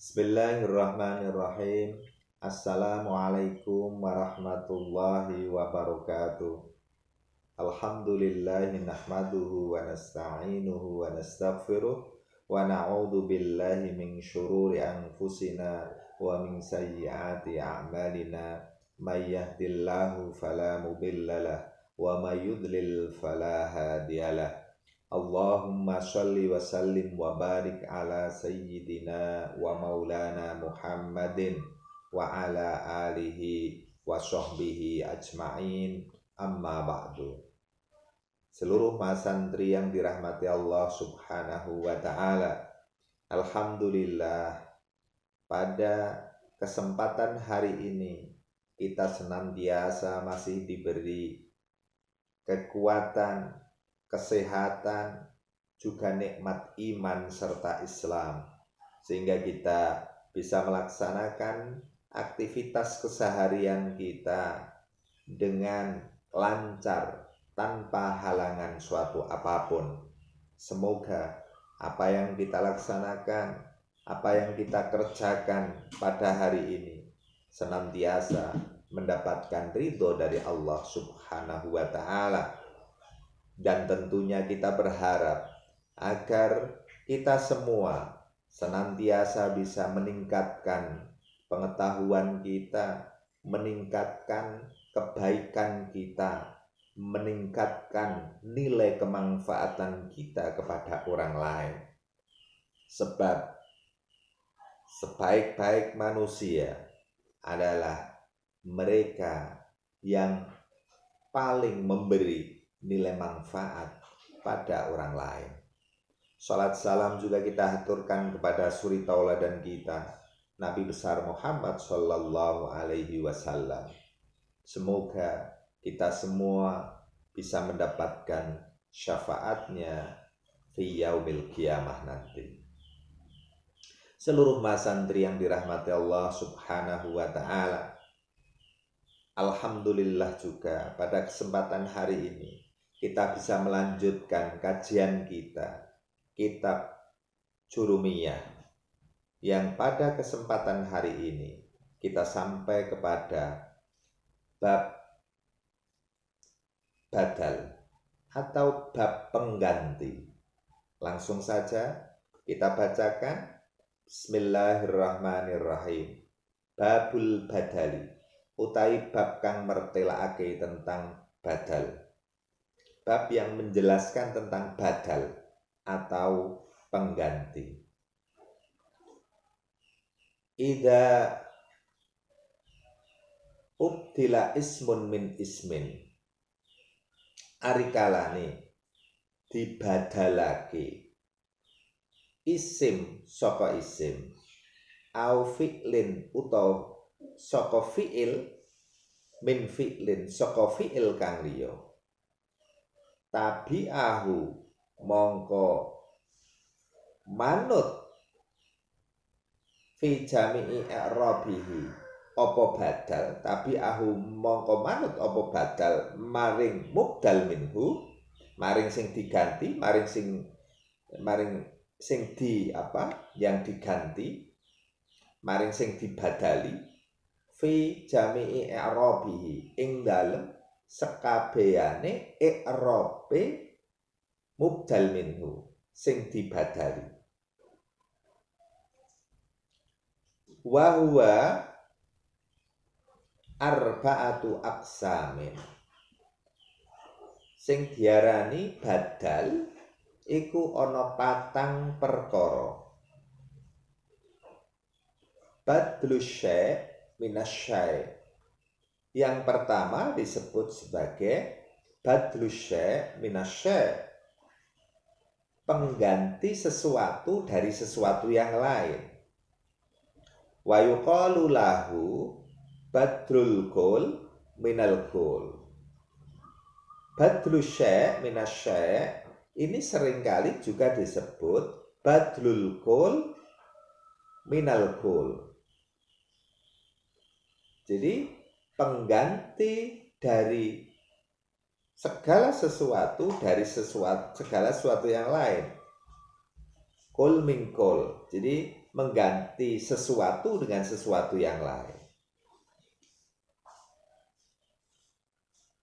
Bismillahirrahmanirrahim. Assalamualaikum warahmatullahi wabarakatuh. Alhamdulillahi nahmaduhu wa nasta'inuhu wa nastaghfiruh wa na'udzu billahi min syururi anfusina wa min sayyiati a'malina. May yahdihillahu fala mudhillalah wa may yudlil fala hadiyalah. Allahumma sholli wa sallim wa barik ala sayyidina wa maulana Muhammadin wa ala alihi wa sahbihi ajma'in, amma ba'du. Seluruh masantri yang dirahmati Allah subhanahu wa ta'ala, alhamdulillah pada kesempatan hari ini kita senantiasa masih diberi kekuatan, kesehatan, juga nikmat iman serta Islam, sehingga kita bisa melaksanakan aktivitas keseharian kita dengan lancar tanpa halangan suatu apapun. Semoga apa yang kita laksanakan, apa yang kita kerjakan pada hari ini senantiasa mendapatkan ridho dari Allah subhanahu wa ta'ala. Dan tentunya kita berharap agar kita semua senantiasa bisa meningkatkan pengetahuan kita, meningkatkan kebaikan kita, meningkatkan nilai kemanfaatan kita kepada orang lain. Sebab sebaik-baik manusia adalah mereka yang paling memberi nilai manfaat pada orang lain. Salat salam juga kita haturkan kepada suri tauladan kita, Nabi besar Muhammad sallallahu alaihi wasallam. Semoga kita semua bisa mendapatkan syafaatnya fi yaumil qiyamah nanti. Seluruh masantri yang dirahmati Allah subhanahu wa ta'ala, alhamdulillah juga pada kesempatan hari ini kita bisa melanjutkan kajian kita, kitab Jurumiyah, yang pada kesempatan hari ini kita sampai kepada bab badal atau bab pengganti. Langsung saja kita bacakan. Bismillahirrahmanirrahim. Babul badali, utai bab kang mertelakake tentang badal. Bab yang menjelaskan tentang badal atau pengganti. Idza ubdila ismun min ismin, arikalane dibadalake isim saka isim, au fi'lin utawa saka fi'il, min fi'lin saka fi'il kang liya, tabi'ahu mongko manut fi jami'i i'rabihi apa badal, tabi'ahu mongko manut apa badal maring mubdal minhu, maring sing diganti, maring sing yang diganti, maring sing dibadali, fi jami'i i'rabihi ing dalem sekabehane i'rabe mubdal minhu sing dibadali. Wa huwa arba'atu aqsamin, sing diarani badal iku ana 4 perkara. Badlus syai' minasyai', yang pertama disebut sebagai badlus syai' minasyai', pengganti sesuatu dari sesuatu yang lain. Wa yuqalu lahu badlul qaul minal qaul. Badlus syai' minasyai' ini seringkali juga disebut badlul qaul minal qaul. Jadi pengganti dari segala sesuatu dari segala sesuatu yang lain. Kul min kul. Jadi mengganti sesuatu dengan sesuatu yang lain.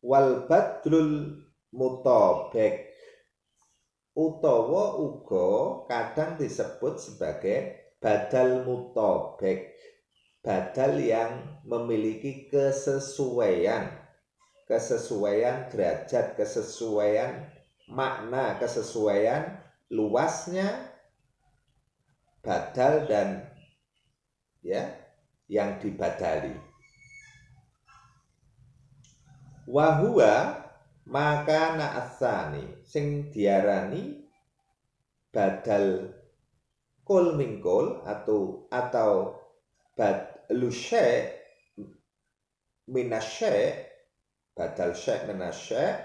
Wal badlul mutabek utawa uga kadang disebut sebagai badal mutabek, badal yang memiliki kesesuaian derajat, kesesuaian makna, kesesuaian luasnya badal dan ya yang dibadali. Wahua maka na'atsani sing diarani badal kul mingkul atau badlu syai' minasy' badal syai' minasy'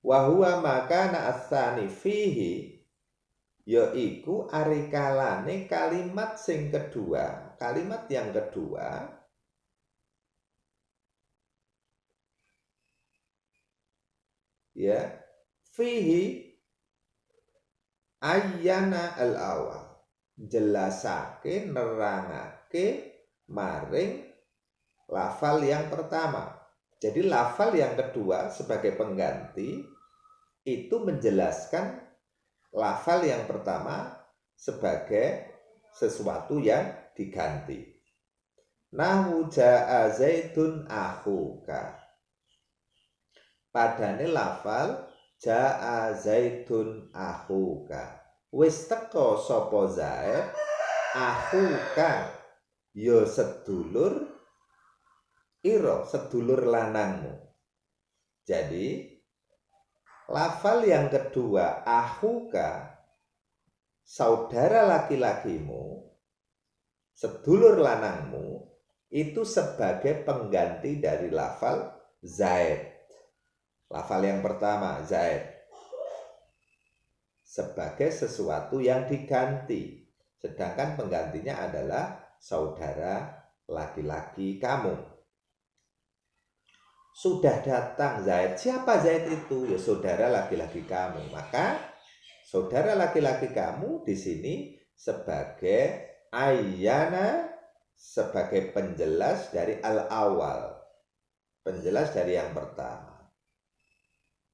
wahua maka na'atsani fihi yaiku arikalane kalimat sing kedua, kalimat yang kedua ya fihi ayyana al-awal jelasake nerangake maring lafal yang pertama. Jadi lafal yang kedua sebagai pengganti itu menjelaskan lafal yang pertama sebagai sesuatu yang diganti. Nahu ja'a zaidun akhuka. Padane lafal ja'a zaidun akhuka. Wis teko sapa Zaid akhuka ya sedulur ira, sedulur lanangmu. Jadi lafal yang kedua akhuka saudara laki-lakimu, sedulur lanangmu itu sebagai pengganti dari lafal Zaid. Lafal yang pertama Zaid sebagai sesuatu yang diganti, sedangkan penggantinya adalah saudara laki-laki kamu. Sudah datang Zaid. Siapa Zaid itu? Ya saudara laki-laki kamu. Maka saudara laki-laki kamu di sini sebagai ayyana, sebagai penjelas dari al-awal, penjelas dari yang pertama,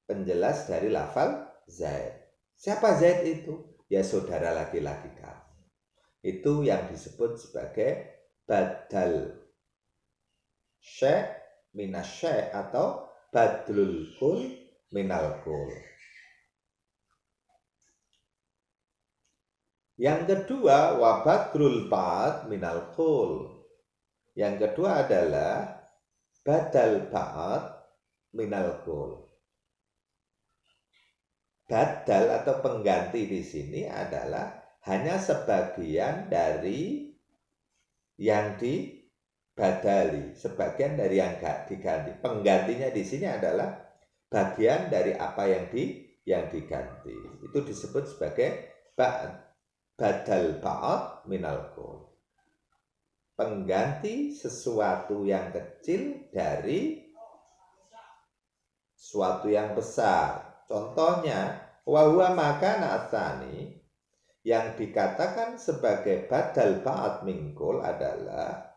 penjelas dari lafal Zaid. Siapa Zaid itu? Ya saudara laki-laki kamu. Itu yang disebut sebagai badal syai' minasy' atau badlul kul minal kul. Yang kedua wa badlul ba'd minal kul. Yang kedua adalah badal ba'd minal kul. Badal atau pengganti di sini adalah hanya sebagian dari yang dibadali, sebagian dari yang diganti. Penggantinya di sini adalah bagian dari apa yang diganti. Itu disebut sebagai badal ba'd minal kul. Pengganti sesuatu yang kecil dari sesuatu yang besar. Contohnya, wahwa maka na'atsani yang dikatakan sebagai badal ba'd mingkul adalah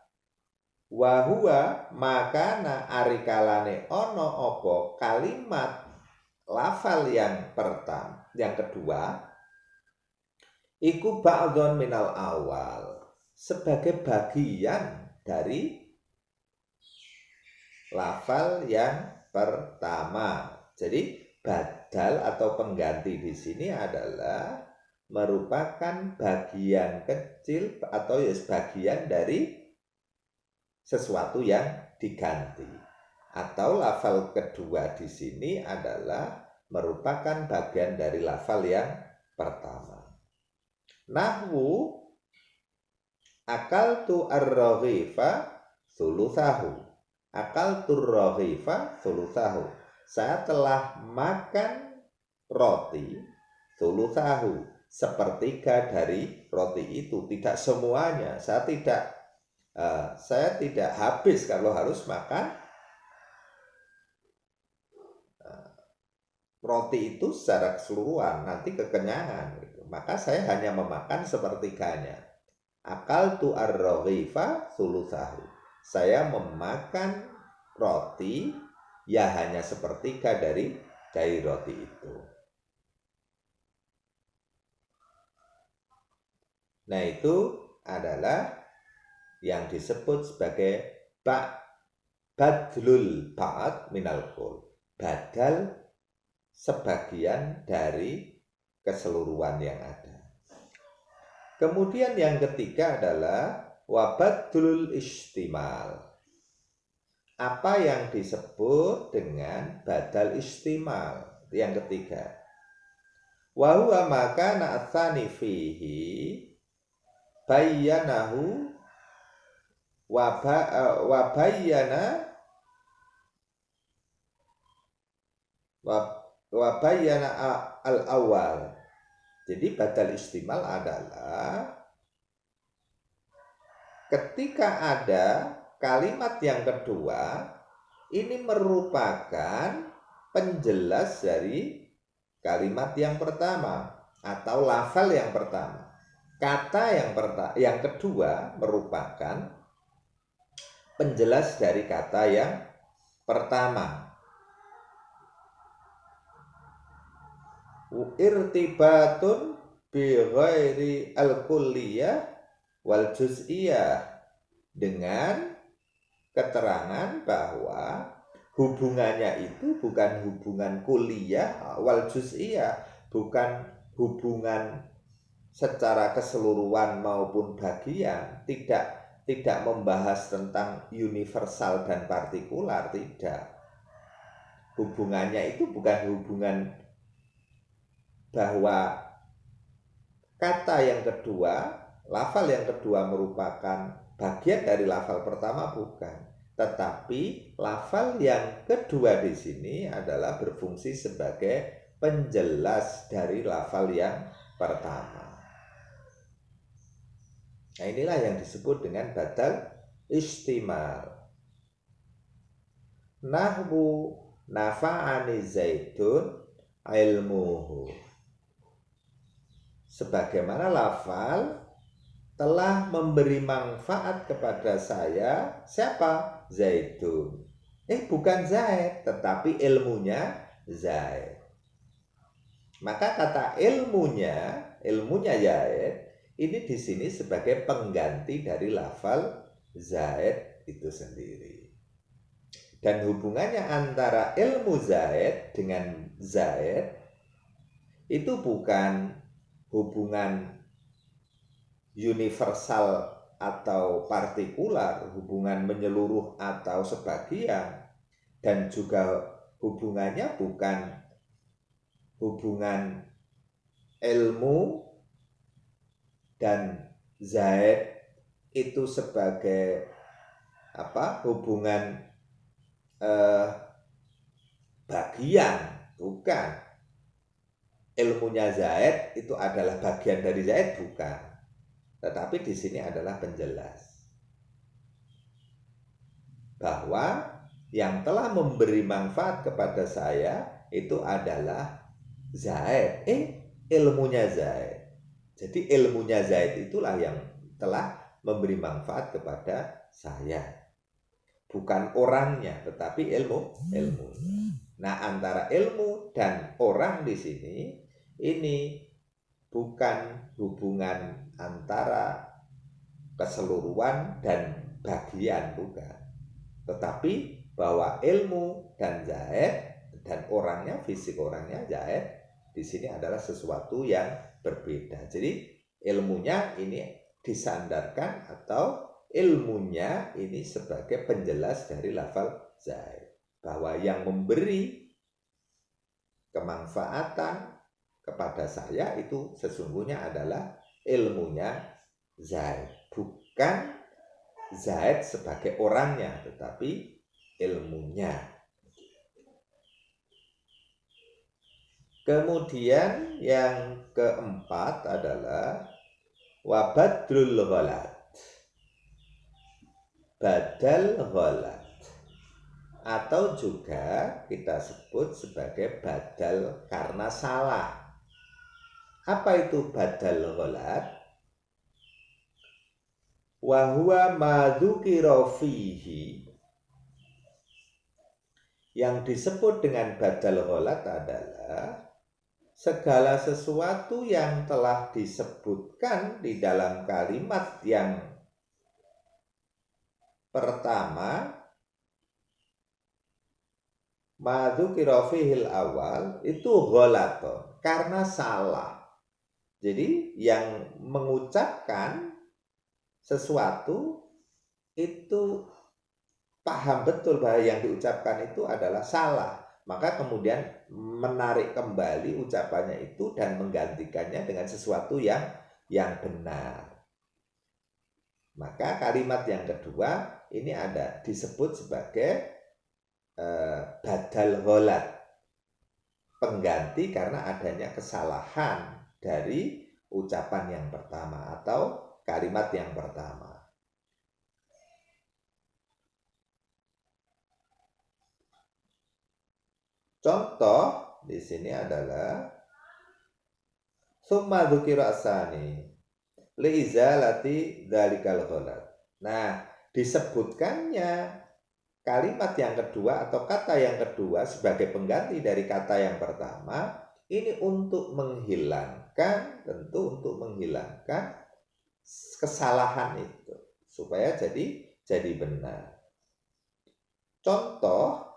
wahwa maka na arikalane ono opo kalimat lafal yang pertama, yang kedua iku ba'dhon minal awal, sebagai bagian dari lafal yang pertama. Jadi badal atau pengganti di sini adalah merupakan bagian kecil atau ya bagian dari sesuatu yang diganti. Atau lafal kedua di sini adalah merupakan bagian dari lafal yang pertama. Nahwu akaltu ar-raghifa thuluthahu. Akaltu ar-raghifa thuluthahu. Saya telah makan roti thuluthahu, sepertiga dari roti itu. Tidak semuanya. Saya tidak habis kalau harus makan roti itu secara keseluruhan, nanti kekenyangan gitu. Maka saya hanya memakan sepertiganya. Akaltu ar-raghifa sulusahu. Saya memakan roti ya hanya sepertiga dari roti itu. Nah, itu adalah yang disebut sebagai badlul ba'd minal kul. Badal sebagian dari keseluruhan yang ada. Kemudian yang ketiga adalah wabadlul istimal. Apa yang disebut dengan badal istimal? Yang ketiga. Wa huwa maka na'atsani fihi bayyanahu wa bayyana al-awwal. Jadi badal istimal adalah ketika ada kalimat yang kedua, ini merupakan penjelas dari kalimat yang pertama atau lafal yang pertama. Kata yang kedua merupakan penjelas dari kata yang pertama. Irtibatun bi ghairi al-kulliyah wal juz'iyah, dengan keterangan bahwa hubungannya itu bukan hubungan kulliyah wal juz'iyah, bukan hubungan secara keseluruhan maupun bagian, tidak membahas tentang universal dan partikular, tidak. Hubungannya itu bukan hubungan bahwa kata yang kedua, lafal yang kedua merupakan bagian dari lafal pertama, bukan. Tetapi lafal yang kedua di sini adalah berfungsi sebagai penjelas dari lafal yang pertama. Nah, inilah yang disebut dengan badal istimal. Nahwu nafa'ani zaitun ilmuhu. Sebagaimana lafal telah memberi manfaat kepada saya, siapa? Zaitun. Bukan Zaid, tetapi ilmunya Zaid. Maka kata ilmunya Zaid ini di sini sebagai pengganti dari lafal Zaid itu sendiri. Dan hubungannya antara ilmu Zaid dengan Zaid itu bukan hubungan universal atau partikular, hubungan menyeluruh atau sebagian, dan juga hubungannya bukan hubungan ilmu dan Zaid itu sebagai hubungan bagian, bukan. Ilmunya Zaid itu adalah bagian dari Zaid, bukan. Tetapi di sini adalah penjelas bahwa yang telah memberi manfaat kepada saya itu adalah Zaid. Ilmunya Zaid. Jadi ilmunya Zaid itulah yang telah memberi manfaat kepada saya. Bukan orangnya, tetapi ilmunya. Nah, antara ilmu dan orang di sini ini bukan hubungan antara keseluruhan dan bagian, bukan. Tetapi bahwa ilmu dan Zaid dan orangnya, fisik orangnya Zaid di sini adalah sesuatu yang berbeda. Jadi ilmunya ini disandarkan atau ilmunya ini sebagai penjelas dari lafal Zaid, bahwa yang memberi kemanfaatan kepada saya itu sesungguhnya adalah ilmunya Zaid, bukan Zaid sebagai orangnya, tetapi ilmunya. Kemudian yang keempat adalah wabadlul ghalat. Badal ghalat atau juga kita sebut sebagai badal karena salah Apa itu badal ghalat? Wa huwa ma dzukira fihi. Yang disebut dengan badal ghalat adalah segala sesuatu yang telah disebutkan di dalam kalimat yang pertama, ma dzukira fihil awal, itu ghalaton, karena salah. Jadi yang mengucapkan sesuatu itu paham betul bahwa yang diucapkan itu adalah salah. Maka kemudian menarik kembali ucapannya itu dan menggantikannya dengan sesuatu yang benar. Maka kalimat yang kedua ini ada disebut sebagai badal ghalat, pengganti karena adanya kesalahan dari ucapan yang pertama atau kalimat yang pertama. Contoh di sini adalah summa dzukira asani liizalati dzalikal ghalat. Nah, disebutkannya kalimat yang kedua atau kata yang kedua sebagai pengganti dari kata yang pertama ini untuk menghilangkan, tentu untuk menghilangkan kesalahan itu supaya jadi benar. Contoh,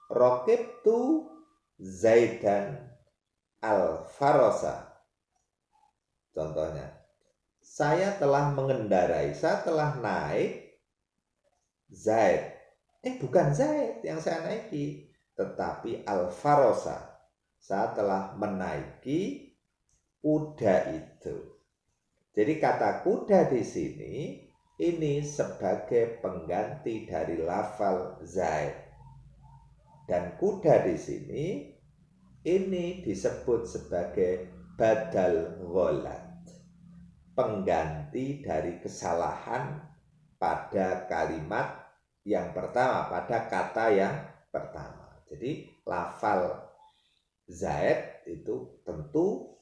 raqibtu Zaidan al-Farosa. Contohnya, saya telah mengendarai, saya telah naik Zaid. Bukan Zaid yang saya naiki, tetapi al-Farosa. Saya telah menaiki kuda itu. Jadi kata kuda di sini ini sebagai pengganti dari lafal Zaid. Dan kuda di sini ini disebut sebagai badal ghalat, pengganti dari kesalahan pada kalimat yang pertama, pada kata yang pertama. Jadi lafal Zaid itu tentu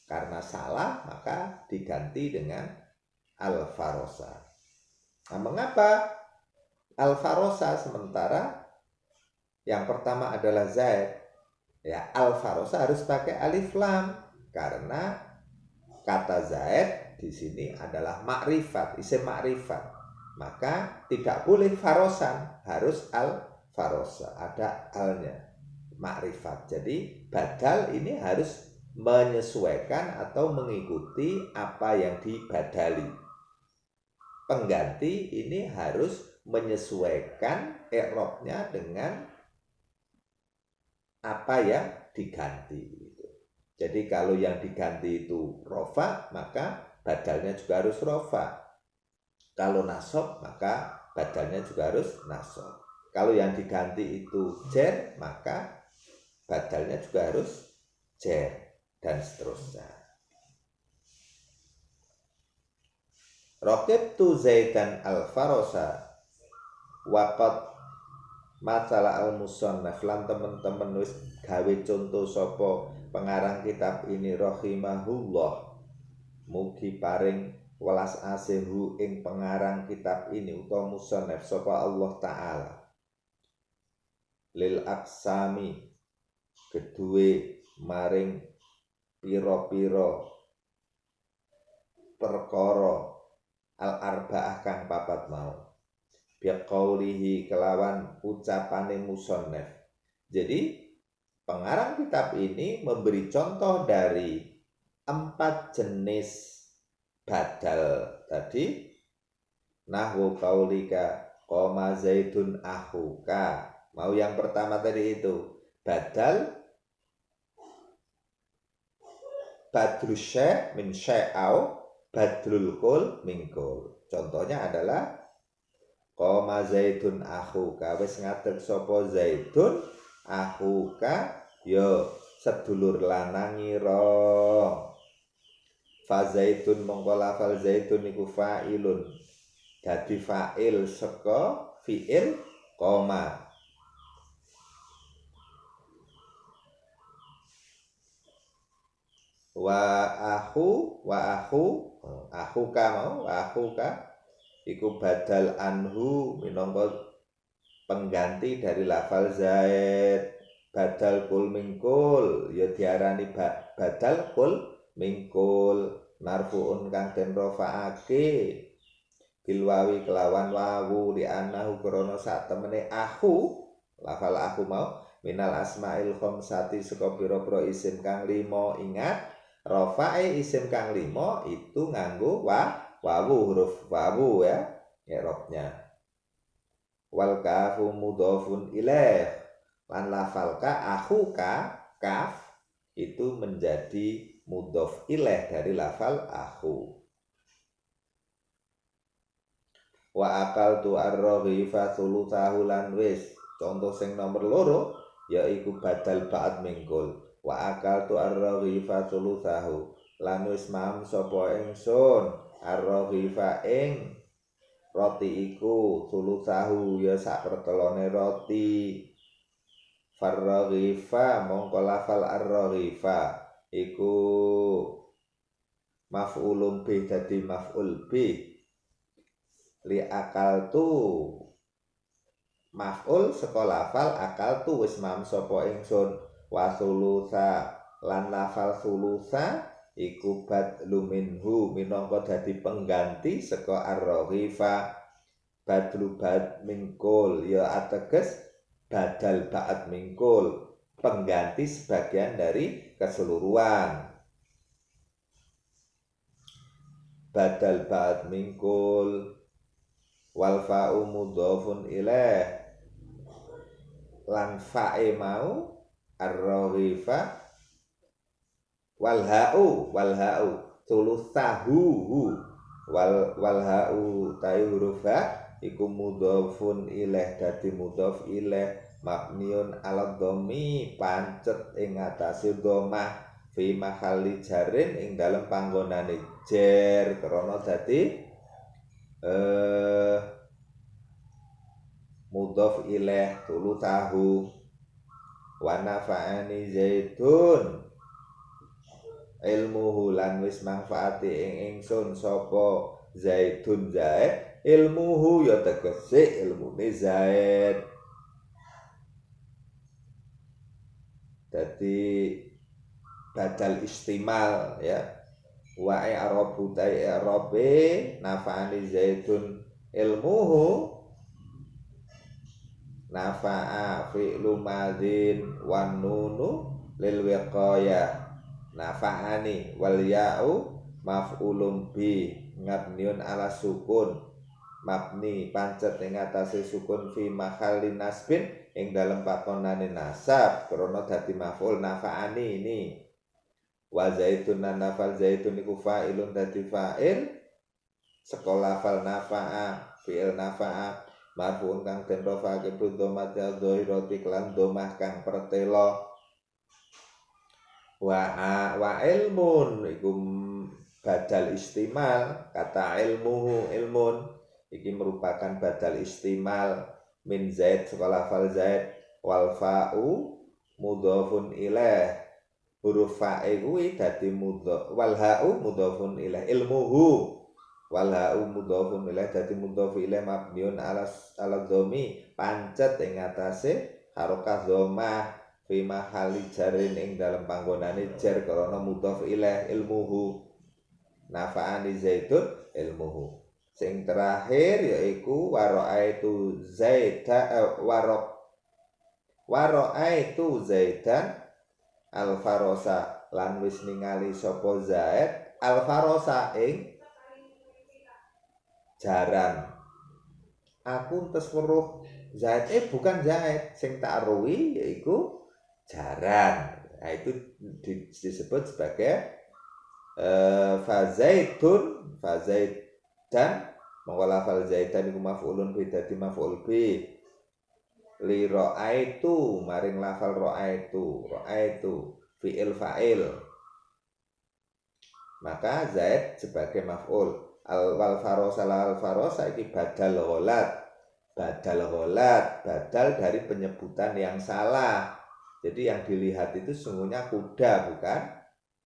karena salah maka diganti dengan al-farosa. Nah, mengapa al-farosa sementara yang pertama adalah Zaid? Ya, al-farosa harus pakai alif lam karena kata Zaid di sini adalah makrifat, isim makrifat. Maka tidak boleh farosan, harus al-farosa, ada alnya, makrifat. Jadi badal ini harus menyesuaikan atau mengikuti apa yang dibadali. Pengganti ini harus menyesuaikan i'rabnya dengan apa yang diganti. Jadi kalau yang diganti itu rofa, maka badalnya juga harus rofa. Kalau nasab, maka badalnya juga harus nasab. Kalau yang diganti itu jer, maka badalnya juga harus jer, dan seterusnya. Raqibtu Zaidan al-Farosa waqad masalah al-musannaf lan temen-temen wis gawe contoh sapa pengarang kitab ini rahimahullah, mugi paring welas asihru ing pengarang kitab ini utawa musannaf sapa Allah taala lil aqsami kedue maring pira-pira perkara al arbaah kang papat mau biqaulihi kelawan ucapane musannaf. Jadi pengarang kitab ini memberi contoh dari 4 jenis badal tadi. Nahwu qaulika qoma zaidun akhuka. Mau yang pertama tadi itu badal badrus syai' min syai'au badrul kul min kul. Contohnya adalah qoma zaidun akhuka, wis ngadeg sapa zaidun akhuka ya sedulur lanangi ro. Fa zaitun mongko lafal zaitun iku fa'ilun, dadi fa'il saka fi'il qoma. akhuka mau akhuka iku badal anhu minangka pengganti dari lafal zaid. Badal kul mingkul ya diarani badal kul mingkul marfuun kang den rafa'ake bilwawi kelawan wawu di anahu krana sak temene aku lafal aku mau minal asmail khamsati saka pira-pira isim kang 5. Ingat rafa'i isim kang 5 itu nganggo wawu huruf wawu ya i'rabnya. Wal kafu mudhafun ilaih lan lafal ka akhuka kaf itu menjadi mudhaf ilaih dari lafal akhu. Wa akaltu ar-raghifa thulutsahu lan wis contoh sing nomor 2 yaiku badal ba'd mingkul. Wa akaltu ar-raghifa thulutsahu lan wis mam sapa ingsun ar-raghifa ing roti iku thulutsahu ya sak pertelone roti. Farraghifa mongko lafal ar-raghifa iku maf'ulun bih dadi maf'ul bih li akaltu maf'ul saka lafal akaltu wis mam sapa ingsun wa sulusa lan lafal sulusa iku badlu minhu minangka dadi pengganti saka ar-raghifa. Badlu ba'd mingkul ya ateges badal ba'd mingkul pengganti sebagian dari keseluruhan. Badal ba'd mingkul wal fa'u mudhafun ilaih lan fa'e mau ar-raghifa wal ha'u thulutsahu wal ha'u ta huruf ha iku mudhafun ilaih dadi mudhaf ilaih mabniun ala dhammi pancet ing atase dhammah fi mahalli jarin ing dalem panggonane jar krana dadi mudhaf ilaih thulutsahu. Wa nafa'ani zaitun ilmuhu lan wis manfaati ing ingsun sapa zaitun zaid ilmuhu ya tegese ilmune zaid. Dadi badal istimal ya wa i'rabu ta'i i'rabe nafa'ani zaitun ilmuhu nafa'a fi'lu madin wan nunu lil wiqayah nafa'ani wal ya'u maf'ulun bi mabniun ala sukun mabni pancet ing atase sukun fi mahalli nasbin ing dalem pakonane nasab krana dadi maf'ul nafa'ani ini. Wa zaitun nafal zaitun iku fa'ilun dadi fa'il saka lafal nafa'a fi'il nafa'a marfu'un kang den rafa'ake bi dhammati adh-dhahirati lan dhammah kang pertela. Wa ilmun iku badal istimal kata ilmuhu ilmun iki merupakan badal istimal min zaid saka lafal zaid wal fa'u mudhafun ilaih huruf fa'e kuwi dadi mudhaf wal ha'u mudhafun ilaih ilmuhu wal ha'u mudhafun ilaih dadi mudhaf ilaih mabniun ala dhammi pancet ing atase harokat dhammah fi mahalli jarin ing dalem panggonane jar krana mudhaf ilaih ilmuhu nafa'ani zaitun ilmuhu. Sing terakhir yaiku wara'aitu zaidan alfarosa lan wis ningali sapa zaid alfarosa ing jaran. Aku entes weruh zaid bukan zaid sing tak ruwi yaiku jaran. Nah, itu disebut sebagai fazaidun fazaidan mongko lafal zaidan iku maf'ulun bi dadi maf'ul bi li ra'aitu maring lafal ra'aitu fi'il fa'il maka zaid sebagai maf'ul wal farosa iki badal ghalat badal dari penyebutan yang salah. Jadi yang dilihat itu sungguhnya kuda bukan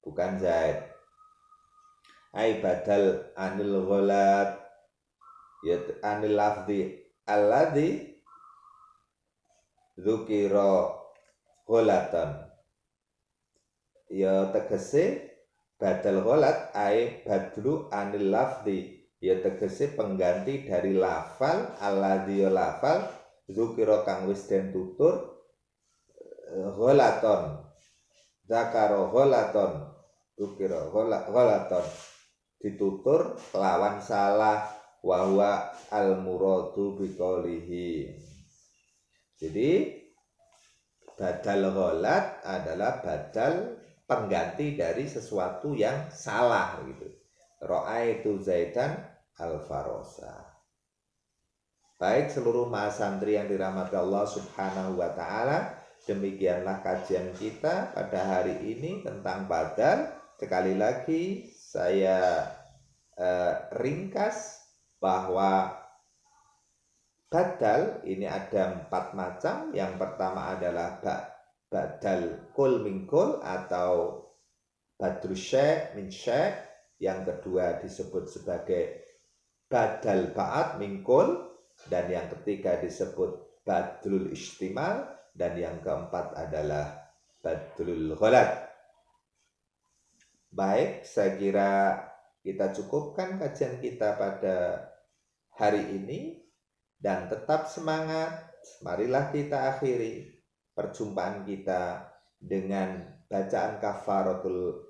bukan Zaid. Ai badal anil ghalat, ya anil lafzi alladzi dzukira ghalatan. Ya tegese badal ghalat ai badlu anil lafzi, ya tegese pengganti dari lafal alladzi ya lafal dzukira kang wis den tutur ghalaton zakaro ghalaton dzukira ghalaton ditutur lawan salah wahwa al muradu biqaulihi. Jadi badal ghalat adalah badal pengganti dari sesuatu yang salah gitu. Ra'aitu Zaidan al-farosa. Baik seluruh mahasantri yang dirahmati Allah Subhanahu wa taala, demikianlah kajian kita pada hari ini tentang badal. Sekali lagi saya ringkas bahwa badal ini ada 4 macam. Yang pertama adalah badal kul min kul atau badru syai' min syai'. Yang kedua disebut sebagai badal ba'at min kul, dan yang ketiga disebut badlul istimal, dan yang keempat adalah badlul ghalat. Baik, saya kira kita cukupkan kajian kita pada hari ini, dan tetap semangat. Marilah kita akhiri perjumpaan kita dengan bacaan kafaratul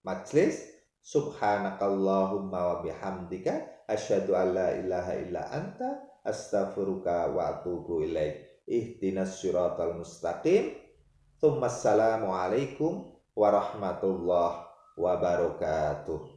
majlis. Subhanakallahumma wa bihamdika asyhadu an la ilaha illa anta astaghfiruka wa atubu ilaik. Ihdinas siratal mustaqim. Tsumma assalamu alaikum warahmatullahi wabarakatuh.